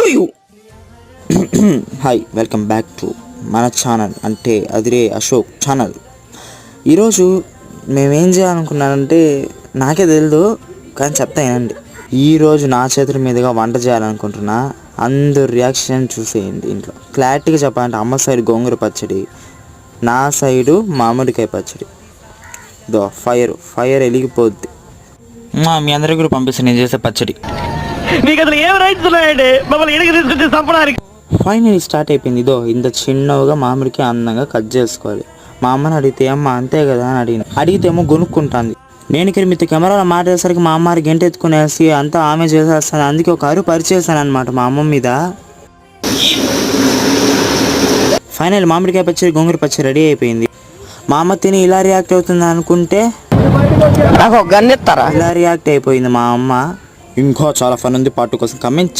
To you. Hi, welcome back to మన channel అంటే అదిరే Ashok channel. ఈరోజు మేమేం చేయాలనుకున్నానంటే నాకే తెలియదు, కానీ చెప్తా వినండి. ఈరోజు నా చేతుల మీదుగా వంట చేయాలనుకుంటున్నా. అందరు రియాక్షన్ చూసేయండి. ఇంట్లో క్లారిటీగా చెప్పాలంటే అమ్మ సైడ్ గోంగూర పచ్చడి, నా సైడు మామిడికాయ పచ్చడి. ఫైర్ వెలిగిపోద్ది. మీ అందరి కూడా పంపిస్తాను నేను చేసే పచ్చడి. ఫైనల్ స్టార్ట్ అయిపోయింది. ఇంత చిన్నగా మామిడికాయ అందంగా కట్ చేసుకోవాలి. మా అమ్మని అడిగితే అమ్మ అంతే కదా అని అడిగితేమో కొనుక్కుంటుంది. నేను ఇక్కడ మీతో కెమెరాలో మాట్లాడేసరికి మా అమ్మ గంట ఎత్తుకునేసి అంతా ఆమె చేసేస్తాను. అందుకే ఒక అరుపు పరిచేస్తాను అనమాట మా అమ్మ మీద. ఫైనల్ మామిడికాయ పచ్చడి గోంగూర పచ్చడి రెడీ అయిపోయింది. మా అమ్మ తిని ఇలా రియాక్ట్ అవుతుంది అనుకుంటే నాకు ఒక గన్ ఇస్తారా, ఇలా రియాక్ట్ అయిపోయింది మా అమ్మ. ఇంకా చాలా ఫన్ ఉంది. పార్ట్ కోసం కమెంట్